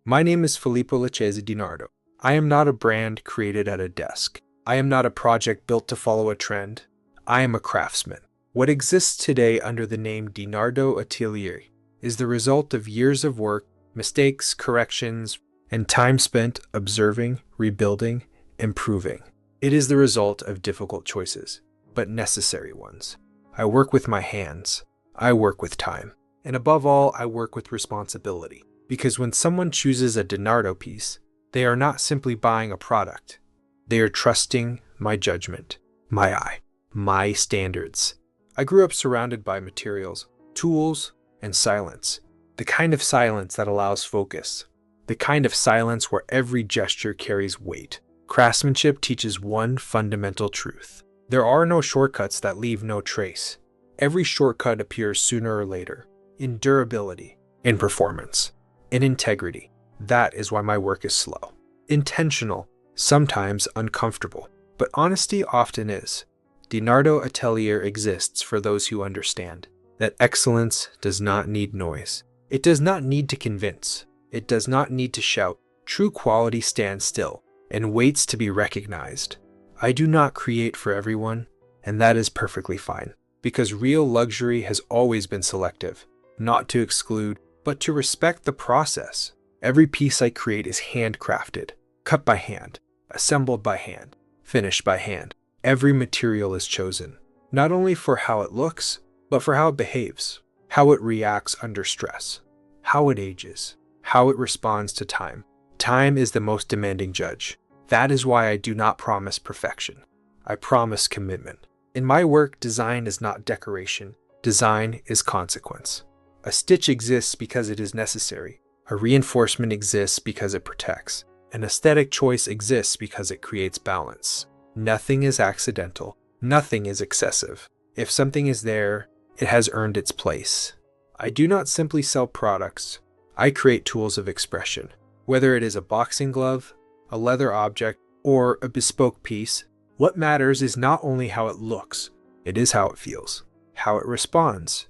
My name is Filippo Leccese di Nardo. I am not a brand created at a desk. I am not a project built to follow a trend. I am a craftsman. What exists today under the name Nardo Atelier is the result of years of work, mistakes, corrections, and time spent observing, rebuilding, improving. It is the result of difficult choices, but necessary ones. I work with my hands. I work with time. And above all, I work with responsibility. Because when someone chooses a Nardo piece, they are not simply buying a product. They are trusting my judgment, my eye, my standards. I grew up surrounded by materials, tools, and silence. The kind of silence that allows focus. The kind of silence where every gesture carries weight. Craftsmanship teaches one fundamental truth. There are no shortcuts that leave no trace. Every shortcut appears sooner or later. In durability, in performance, in integrity. That is why my work is slow. Intentional, sometimes uncomfortable, but honesty often is. Nardo Atelier exists for those who understand that excellence does not need noise. It does not need to convince. It does not need to shout. True quality stands still and waits to be recognized. I do not create for everyone, and that is perfectly fine, because real luxury has always been selective, not to exclude, but to respect the process. Every piece I create is handcrafted, cut by hand, assembled by hand, finished by hand. Every material is chosen, not only for how it looks, but for how it behaves, how it reacts under stress, how it ages, how it responds to time. Time is the most demanding judge. That is why I do not promise perfection. I promise commitment. In my work, design is not decoration. Design is consequence. A stitch exists because it is necessary. A reinforcement exists because it protects. An aesthetic choice exists because it creates balance. Nothing is accidental. Nothing is excessive. If something is there, it has earned its place. I do not simply sell products. I create tools of expression. Whether it is a boxing glove, a leather object, or a bespoke piece, what matters is not only how it looks, it is how it feels, how it responds,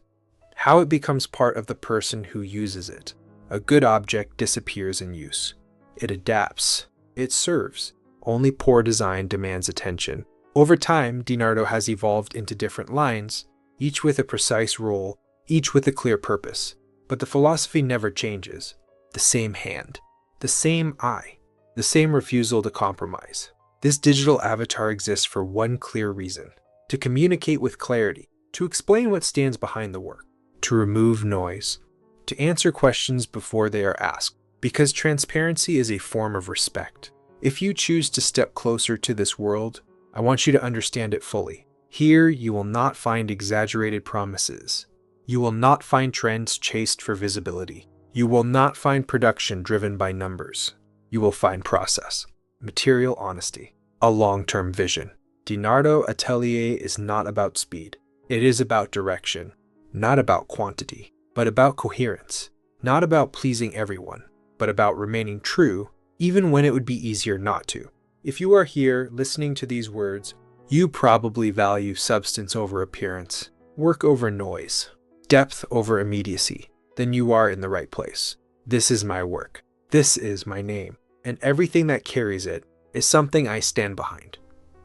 how it becomes part of the person who uses it. A good object disappears in use. It adapts. It serves. Only poor design demands attention. Over time, Nardo has evolved into different lines, each with a precise role, each with a clear purpose. But the philosophy never changes. The same hand, the same eye, the same refusal to compromise. This digital avatar exists for one clear reason: to communicate with clarity, to explain what stands behind the work, to remove noise, to answer questions before they are asked, because transparency is a form of respect. If you choose to step closer to this world, I want you to understand it fully. Here, you will not find exaggerated promises. You will not find trends chased for visibility. You will not find production driven by numbers. You will find process, material honesty, a long-term vision. Nardo Atelier is not about speed. It is about direction, not about quantity, but about coherence. Not about pleasing everyone, but about remaining true even when it would be easier not to. If you are here listening to these words, you probably value substance over appearance, work over noise, depth over immediacy. Then you are in the right place. This is my work. This is my name. And everything that carries it is something I stand behind.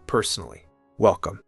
Personally. Welcome.